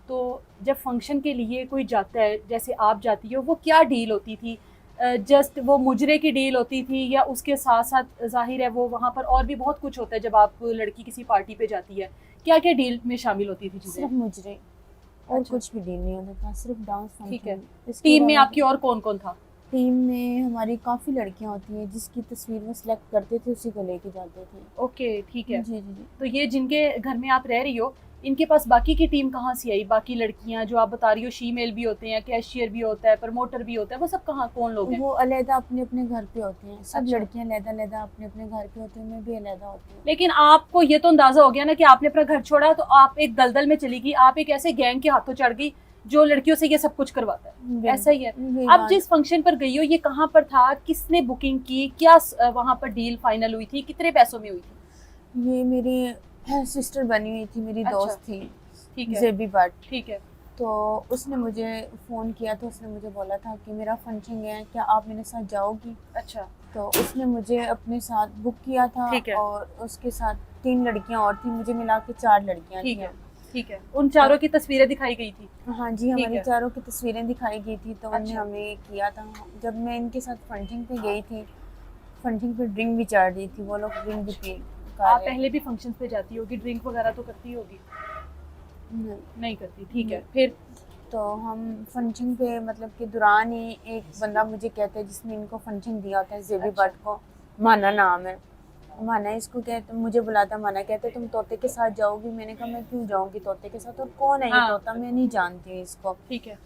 तो जब फंक्शन के लिए कोई जाता है, जैसे आप जाती हो, वो क्या डील होती थी? जस्ट वो मुजरे की डील होती थी या उसके साथ साथ ज़ाहिर है वो वहाँ पर और भी बहुत कुछ होता है जब आप लड़की किसी पार्टी पे जाती है, क्या क्या डील में शामिल होती थी चीज़ें? सिर्फ मुजरे, और अच्छा, कुछ भी डील नहीं होता था, सिर्फ डांस ठीक है। फंक्शन। इसके टीम में अलावा आपकी और कौन कौन था? टीम में हमारी काफ़ी लड़कियां होती हैं, जिसकी तस्वीर वो सिलेक्ट करते थे उसी को लेके जाते थे। ओके, ठीक है। जी जी जी। तो ये जिनके घर में आप रह रही हो, इनके पास बाकी की टीम कहाँ से आई? बाकी लड़कियाँ जो आप बता रही हो, शीमेल भी होते हैं, कैशियर भी होता है, प्रमोटर भी होता है, वो सब कहाँ कौन लोग हैं? वो अलहदा अपने अपने घर पे होती हैं, सब अच्छा, लड़कियां अलहदा अलहदा अपने अपने घर पे होती हैं, मैं भी अलहदा होती हूँ। लेकिन आपको ये तो अंदाज़ा हो गया ना कि आपने अपना घर छोड़ा तो आप एक दलदल में चली गई, आप एक ऐसे गैंग के हाथों चढ़ गई जो लड़कियों से ये सब कुछ करवाता है, ऐसा ही है? बिल्कुल यही अब बात। जिस फंक्शन पर गई हो, ये कहाँ पर था? किसने बुकिंग की? क्या वहाँ पर डील फाइनल हुई थी? कितने पैसों में हुई थी? ये मेरी सिस्टर बनी हुई थी, मेरी अच्छा, दोस्त थी, ठीक है, जेबी भट्ट। ठीक है। तो उसने मुझे फ़ोन किया, तो उसने मुझे बोला था कि मेरा फंक्शन है, क्या आप मेरे साथ जाओगी? अच्छा, तो उसने मुझे अपने साथ बुक किया था, ठीक है, और उसके साथ 3 लड़कियां और थी, मुझे मिला के 4 लड़कियां ठीक थी। है, ठीक है। उन तो चारों की तस्वीरें दिखाई गई थी? हाँ जी, ठीक हमारी है, चारों की तस्वीरें दिखाई गई थी, तो उन्होंने अच्छा, हमें किया था। जब मैं इनके साथ फंक्शन पे गई थी, फंक्शन पे ड्रिंक भी चढ़ रही थी, वो लोग ड्रिंक भी अच्छा। पी कर आप रहे पहले थे। भी फंक्शंस पे जाती होगी, ड्रिंक वगैरह तो करती होगी? नहीं नहीं करती, ठीक नहीं। है। फिर? तो हम फंक्शन पे मतलब के दौरान ही एक बंदा मुझे कहता है, जिसने इनको फंक्शन दिया होता है, जेबी अच्छा, भट्ट को, माना नाम है। माना इसको कहते, मुझे बुलाता, माना कहते तुम तोते के साथ जाओगी? मैंने कहा मैं क्यों जाऊंगी तोते के साथ, और कौन है ये हाँ, तोता, मैं नहीं जानती हूँ इसको। ठीक है,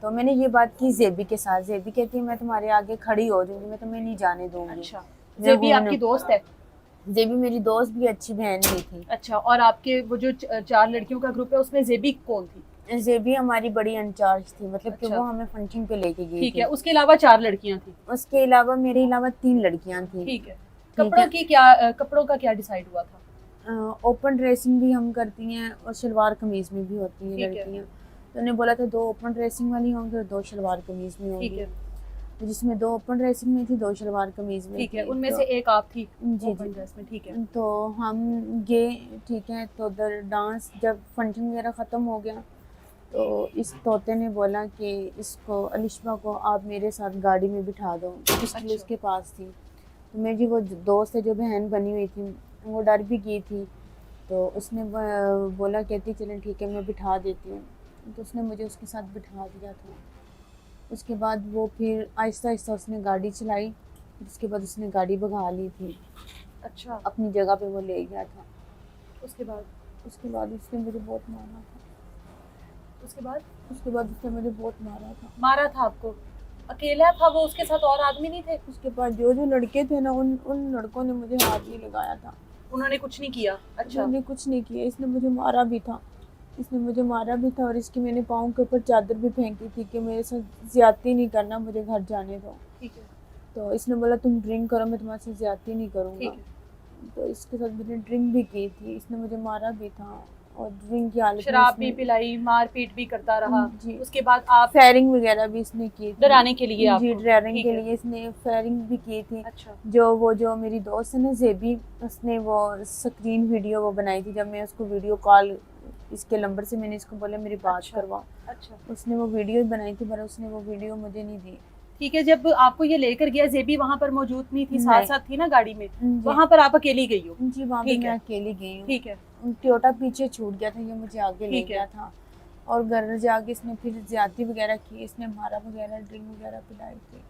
तो मैंने ये बात की जेबी के साथ, जेबी कहती है मैं तुम्हारे आगे खड़ी हो जाऊंगी, मैं तुम्हें नहीं जाने दूंगी। अच्छा। मैं ज़ेबी घूमने, आपकी दोस्त है? जेबी मेरी दोस्त भी, अच्छी बहन भी थी। अच्छा, और आपके वो जो 4 लड़कियों का ग्रुप है, उसमें ज़ेबी कौन थी? जेबी हमारी बड़ी इंचार्ज थी, मतलब कि अच्छा, वो हमें फंक्शन पे लेके गई ठीक है। थी। उसके अलावा 4 लड़कियाँ थीं? उसके अलावा मेरे अलावा 3 लड़कियां थी। ठीक है। ठीक है। कपड़ों का क्या डिसाइड हुआ था? ओपन ड्रेसिंग भी हम करती हैं, और शलवार कमीज में भी होती हैं ठीक है, लड़कियां। तो उन्हें बोला था 2 ओपन ड्रेसिंग वाली होंगी और 2 शलवार कमीज में ठीक होंगी। है, तो जिसमें 2 ओपन ड्रेसिंग में थी, 2 शलवार कमीज में ठीक है। थी। उनमें तो से एक आप थी जी जी। ओपन ड्रेस में, ठीक है। तो हम गए, ठीक है। तो उधर डांस, जब फंक्शन वगैरह ख़त्म हो गया, तो इस तोते ने बोला कि इसको, अलिशबा को आप मेरे साथ गाड़ी में बिठा दो, पिस्टल अच्छा, उसके पास थी। तो मेरी वो दोस्त है जो बहन बनी हुई थी, वो डर भी गई थी। तो उसने बोला, कहती चलें ठीक है मैं बिठा देती हूँ। तो उसने मुझे उसके साथ बिठा दिया था। उसके बाद वो फिर आहिस्ता आहिस्ता उसने गाड़ी चलाई, फिर उसके बाद उसने गाड़ी भगा ली थी, अच्छा। अपनी जगह पे वो ले गया था। उसके बाद? उसके बाद उसने मुझे बहुत मारा था। उसके बाद? उसके बाद उसने मुझे बहुत मारा था। मारा था आपको? अकेला था वो, उसके साथ और आदमी नहीं थे? उसके बाद जो जो लड़के थे ना, उन उन लड़कों ने मुझे हाथ नहीं लगाया था। उन्होंने कुछ नहीं किया? अच्छा, उन्होंने कुछ नहीं किया। इसने मुझे मारा भी था, इसने मुझे मारा भी था, और इसकी मैंने पाँव के ऊपर चादर भी फेंकी थी कि मेरे साथ ज्यादती नहीं करना, मुझे घर जाने दो। ठीक है, तो इसने बोला तुम ड्रिंक करो, मैं तुम्हारे साथ ज्यादती नहीं करूँगा। ठीक है। तो इसके साथ मैंने ड्रिंक भी की थी, इसने मुझे मारा भी था, और ड्रिंक की हालत में शराब भी इसने, पिलाई, मार-पीट भी करता रहा। जी, उसके बाद आप फायरिंग वगैरह भी इसने की थी। डराने के लिए जी, आपको? ड्राइविंग ठीक के है, लिए इसने फायरिंग भी की थी। अच्छा, जो मेरी दोस्त है ना जेबी, उसने वो स्क्रीन वीडियो वो बनाई थी, जब मैं उसको वीडियो कॉल, इसके नंबर से मैंने इसको बोला मेरी बात अच्छा, करवा। अच्छा। उसने वो वीडियो बनाई थी, पर उसने वो वीडियो मुझे नहीं दी। ठीक है, जब आपको ये लेकर गया, ज़ेबी वहाँ पर मौजूद नहीं थी, नहीं। साथ-साथ थी ना गाड़ी में? जी। वहाँ पर आप अकेली गई हो? जी, वहाँ पे ठीक मैं है, अकेली गई हूँ। ठीक है, टोयोटा पीछे छूट गया था, ये मुझे आगे ले ठीक है। गया था। और घर जाके इसने फिर ज्यादती वगैरह की, इसने मारा वगैरह, ड्रिंक वगैरह पिलाई थी।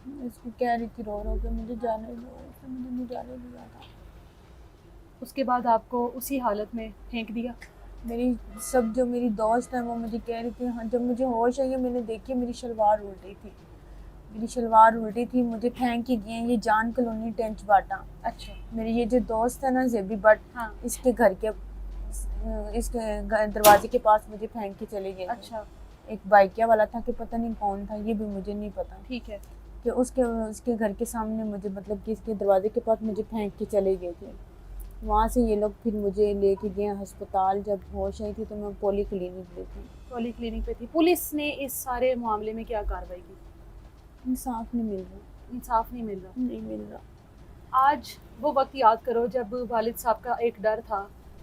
मैं इसको कह रही थी रो रो के मुझे जाने दो, इसने मुझे नहीं जाने दिया था। उसके बाद आपको उसी हालत में फेंक दिया? मेरी सब जो मेरी दोस्त है वो मुझे कह रही थी, हाँ जब मुझे होश आई मैंने देखी मेरी शलवार उल्टी थी, मेरी शलवार उल्टी थी, मुझे फेंक के गए ये जान कॉलोनी टेंच बाटा। अच्छा, मेरी ये जो दोस्त है ना जेबी भट्ट, हाँ, इसके घर के, इसके दरवाजे के पास मुझे फेंक के चले गए थे। अच्छा, एक बाइकिया वाला था कि पता नहीं कौन था, ये भी मुझे नहीं पता, ठीक है। कि उसके उसके घर के सामने मुझे, मतलब कि इसके दरवाजे के पास मुझे फेंक के चले गए थे। वहाँ से ये लोग फिर मुझे लेके गए अस्पताल। जब होश आई थी तो मैं पोली क्लिनिक गई थी। पॉली क्लिनिक पे थी। पुलिस ने इस सारे मामले में क्या कार्रवाई की? इंसाफ नहीं मिल रहा, इंसाफ नहीं मिल रहा। नहीं मिल रहा। आज वो वक़्त याद करो जब वालिद साहब का एक डर था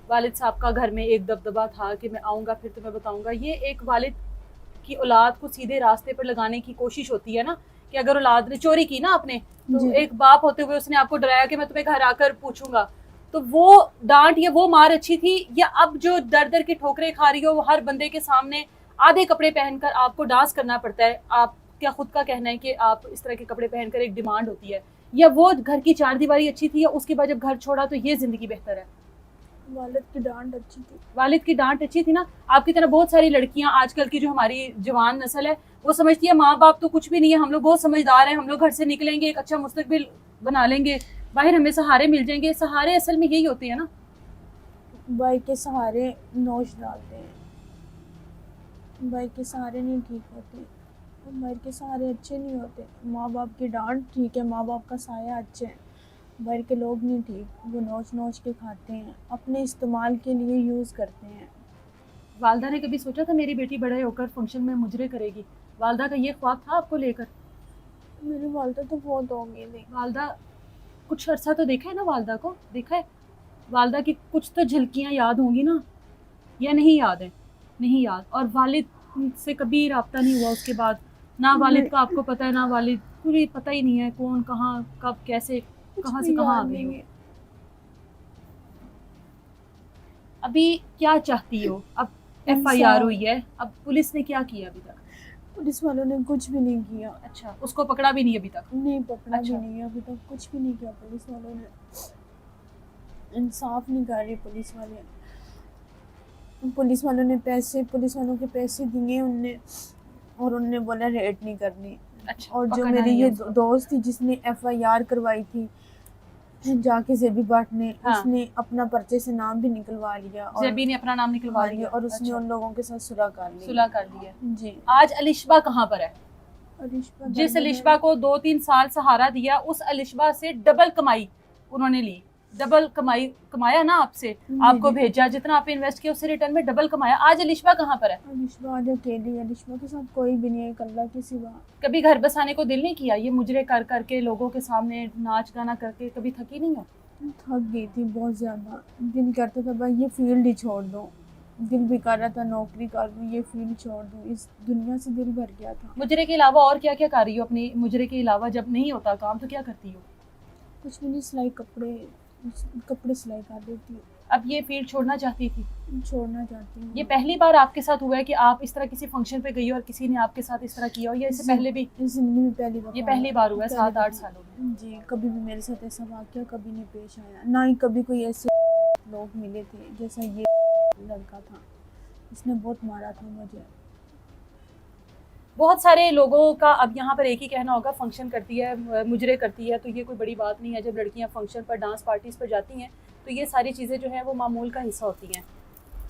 वालिद साहब का घर में एक दबदबा था कि मैं आऊँगा फिर तुम्हें बताऊँगा। ये एक वालिद की औलाद को सीधे रास्ते पर लगाने की कोशिश होती है ना, कि अगर औलाद ने चोरी की ना आपने, तो जी। एक बाप होते हुए उसने आपको डराया कि मैं तुम्हें घर आकर पूछूंगा, तो वो डांट या वो मार अच्छी थी, या अब जो दर दर की ठोकरें खा रही हो वो हर बंदे के सामने आधे कपड़े पहनकर आपको डांस करना पड़ता है? आप क्या खुद का कहना है कि आप इस तरह के कपड़े पहनकर एक डिमांड होती है, या वो घर की चारदीवारी अच्छी थी, या उसके बाद जब घर छोड़ा तो ये जिंदगी बेहतर है? वालिद की डांट अच्छी थी। वालिद की डांट अच्छी थी ना। आपकी तरह बहुत सारी लड़कियां आजकल की जो हमारी जवान नस्ल है वो समझती है माँ बाप तो कुछ भी नहीं है, हम लोग बहुत समझदार हैं, हम लोग घर से निकलेंगे एक अच्छा मुस्तकबिल बना लेंगे, बाहर हमें सहारे मिल जाएंगे। सहारे असल में यही होते हैं ना। भाई के सहारे नोच डालते हैं, भाई के सहारे नहीं ठीक होते, भाई के सहारे अच्छे नहीं होते। माँ बाप की डांट ठीक है, माँ बाप का साया अच्छे है, बाहर के लोग नहीं ठीक, वो नोच नोच के खाते हैं, अपने इस्तेमाल के लिए यूज़ करते हैं। वालदा ने कभी सोचा था मेरी बेटी बड़े होकर फंक्शन में मुजरे करेगी? वालदा का ये ख्वाब था आपको लेकर? मेरी वालदा तो बहुत हो गई थी। वालदा कुछ अर्सा तो देखा है ना, वालदा को देखा है? वालदा की कुछ तो झलकियां याद होंगी ना, या नहीं याद है? नहीं याद। और वालिद से कभी राब्ता नहीं हुआ उसके बाद? ना वालिद का आपको पता है, ना वालिद, पूरी पता ही नहीं है कौन कहाँ कब कैसे कहाँ से कहाँ आ गई हो। अभी क्या चाहती हो? अब FIR हुई है, अब पुलिस ने क्या किया अभी तक? पुलिस वालों ने कुछ भी नहीं किया। अच्छा, उसको पकड़ा भी नहीं अभी तक? नहीं पकड़ा अच्छा। भी नहीं, अभी तक कुछ भी नहीं किया पुलिस वालों ने। इंसाफ नहीं कर रही पुलिस वाले। पुलिस वालों ने पुलिस वालों के पैसे दिए उनने, और उनने बोला रेड नहीं करनी। अच्छा, और जो पकड़ना मेरी नहीं है ये उसको। दोस्त थी जिसने FIR करवाई थी जाके ज़ेबी भट्ट ने, हाँ। उसने अपना पर्चे से नाम भी निकलवा लिया, और जेबी ने अपना नाम निकलवा हाँ जी, लिया? और उसने अच्छा, उन लोगों के साथ सुलह कर ली। सुलह कर दी है। जी। आज अलिशबा कहाँ पर है? अलिशबा जिस दरबार अलिशबा को 2-3 साल सहारा दिया, उस अलिशबा से डबल कमाई उन्होंने ली। डबल कमाया ना आपसे, जी, आपको जी। भेजा, जितना आपने इन्वेस्ट किया उससे रिटर्न में डबल कमाया। आज अलिशबा कहाँ पर है? अलिशबा आज अकेली, अलिशबा के साथ कोई भी नहीं है, एक अल्लाह के सिवा। कभी घर बसाने को दिल नहीं किया? ये मुजरे कर करके लोगों के सामने नाच गाना करके कभी थकी नहीं हो? थक गई थी बहुत ज़्यादा, दिल करता था भाई ये फील्ड ही छोड़ दो, दिल भी कर रहा था नौकरी कर लूँ, ये फील्ड छोड़ दूँ, इस दुनिया से दिल भर गया था। मुजरे के अलावा और क्या क्या कर रही हो अपनी? मुजरे के अलावा जब नहीं होता काम तो क्या करती हो? कुछ भी नहीं, सिलाई कपड़े सिलाई कर देती हूँ। अब ये फील्ड छोड़ना चाहती थी? छोड़ना चाहती हूँ। ये पहली बार आपके साथ हुआ है कि आप इस तरह किसी फंक्शन पे गई हो और किसी ने आपके साथ इस तरह किया हो, या इससे पहले भी? इस जिंदगी में पहली बार। ये पहली बार हुआ है 7-8 सालों में? जी, कभी भी मेरे साथ ऐसा वाकया कभी नहीं पेश आया, ना ही कभी कोई ऐसे लोग मिले थे जैसा ये लड़का था, इसने बहुत मारा था मुझे। बहुत सारे लोगों का अब यहाँ पर एक ही कहना होगा, फंक्शन करती है, मुजरे करती है, तो ये कोई बड़ी बात नहीं है। जब लड़कियाँ फंक्शन पर, डांस पार्टीज पर जाती हैं तो ये सारी चीज़ें जो हैं वो मामूल का हिस्सा होती हैं।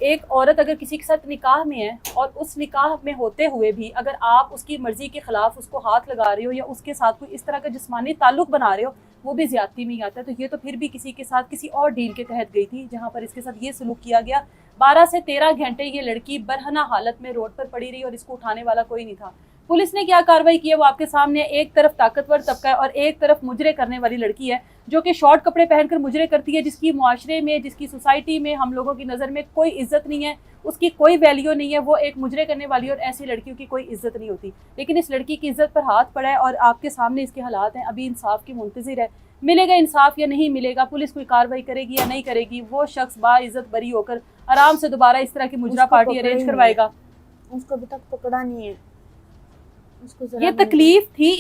एक औरत अगर किसी के साथ निकाह में है और उस निकाह में होते हुए भी अगर आप उसकी मर्जी के खिलाफ उसको हाथ लगा रहे हो या उसके साथ कोई इस तरह का जिस्मानी ताल्लुक बना रहे हो, वो भी ज्यादती में ही आता है। तो ये तो फिर भी किसी के साथ किसी और डील के तहत गई थी जहाँ पर इसके साथ ये सलूक किया गया। 12 से 13 घंटे ये लड़की बरहना हालत में रोड पर पड़ी रही और इसको उठाने वाला कोई नहीं था। पुलिस ने क्या कार्रवाई की है वो आपके सामने। एक तरफ ताकतवर तबका है और एक तरफ मुजरे करने वाली लड़की है जो कि शॉर्ट कपड़े पहनकर मुजरे करती है, जिसकी मुआशरे में, जिसकी सोसाइटी में, हम लोगों की नज़र में कोई इज्जत नहीं है, उसकी कोई वैल्यू नहीं है। वो एक मुजरे करने वाली और ऐसी लड़कियों की कोई इज्जत नहीं होती। लेकिन इस लड़की की इज्जत पर हाथ पड़ा है और आपके सामने इसके हालात हैं। अभी इंसाफ की मुंतज़िर है, मिलेगा इंसाफ या नहीं मिलेगा, पुलिस कोई कार्रवाई करेगी या नहीं करेगी, वो शख्स बाइज्जत बरी होकर आराम से दोबारा इस तरह की मुजरा पार्टी अरेंज करवाएगा। उसको अभी तक पकड़ा नहीं है। ये तकलीफ थी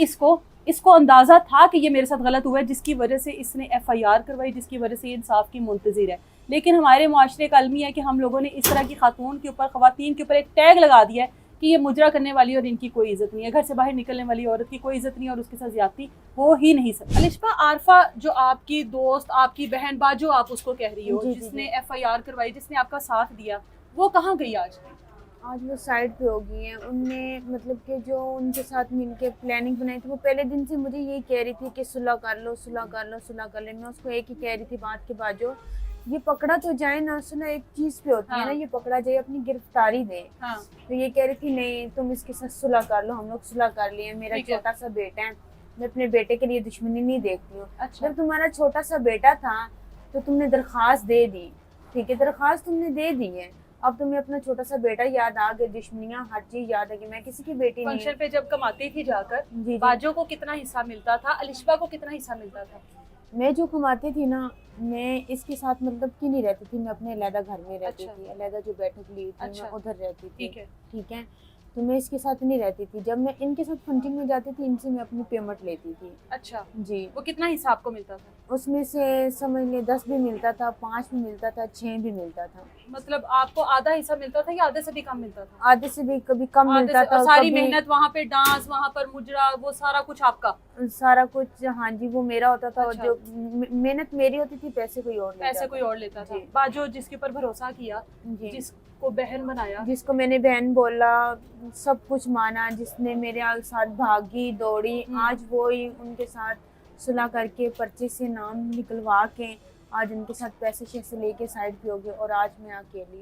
इसको अंदाजा था कि ये मेरे साथ गलत हुआ है, जिसकी वजह से इसने FIR करवाई, जिसकी वजह से इंसाफ की मुंतज़िर है। लेकिन हमारे मुआशरे का अलमी है कि हम लोगों ने इस तरह की खातून के ऊपर, ख़वातीन के ऊपर एक टैग लगा दिया है कि ये मुजरा करने वाली और इनकी कोई इज्जत नहीं है, घर से बाहर निकलने वाली औरत की कोई इज्जत नहीं है और उसके साथ ज्यादती हो ही नहीं सकती। अलिशबा आरफा जो आपकी दोस्त, आपकी बहन बाजो आप उसको कह रही हो, जिसने FIR करवाई, जिसने आपका साथ दिया, वो कहाँ गई आज? आज वो साइड पे हो गई हैं। उनने मतलब कि जो उनके साथ मिलके प्लानिंग बनाई थी, वो पहले दिन से मुझे यही कह रही थी कि सुलह कर लो, सुलह कर लो, सुलह कर ले। मैं उसको एक ही कह रही थी बात के बाद, जो ये पकड़ा तो जाए ना, सुना एक चीज़ पे होती है ना, ये पकड़ा जाए, अपनी गिरफ्तारी दे। तो ये कह रही थी नहीं तुम इसके साथ सुलह कर लो, हम लोग सुलह कर लिए, मेरा छोटा सा बेटा है, मैं अपने बेटे के लिए दुश्मनी नहीं देखती हूँ। जब तुम्हारा छोटा सा बेटा था तो तुमने दरख्वास्त दे दी, ठीक है, दरख्वास्त तुमने दे दी है, अब तुम्हें अपना छोटा सा बेटा याद आ गया, दुश्मनियाँ हर चीज याद है कि मैं किसी की बेटी नहीं फंक्शन हूँ। पे जब कमाती थी जाकर, जी जी। बाजो को कितना हिस्सा मिलता था, अलिशबा को कितना हिस्सा मिलता था? मैं जो कमाती थी ना, मैं इसके साथ मतलब कि नहीं रहती थी, मैं अपने अलहदा घर में रहती अच्छा। थी, अलहदा जो बैठक ली थी अच्छा। मैं उधर रहती थी। ठीक है। ठीक है, तो मैं इसके साथ नहीं रहती थी, जब मैं इनके साथ फंक्शन में जाती थी इनसे मैं अपनी पेमेंट लेती थी। अच्छा, जी। वो कितना हिस्सा आपको मिलता था? उसमें से समझ ले 10 भी मिलता था, 5 भी मिलता था, 6 भी मिलता था। मतलब आपको आधा हिस्सा मिलता था या आधे से भी कम मिलता था? आधे से भी कभी कम आधे मिलता से, था और और सारी कभी मेहनत वहाँ पे, डांस वहाँ पर, मुजरा, वो सारा कुछ आपका? सारा कुछ, हाँ जी, वो मेरा होता था। अच्छा। और जो मेहनत मेरी होती थी, पैसे कोई और लेता पैसे था। कोई और लेता था। जी। बाजो जिसके ऊपर भरोसा किया, जी। जिसको बहन बनाया, जिसको मैंने बहन बोला, सब कुछ माना, जिसने मेरे साथ भागी दौड़ी, आज वो ही उनके साथ सुलह करके पर्चे से नाम निकलवा के आज उनके साथ पैसे शैसे लेके साइड पे हो गए और आज मैं अकेली।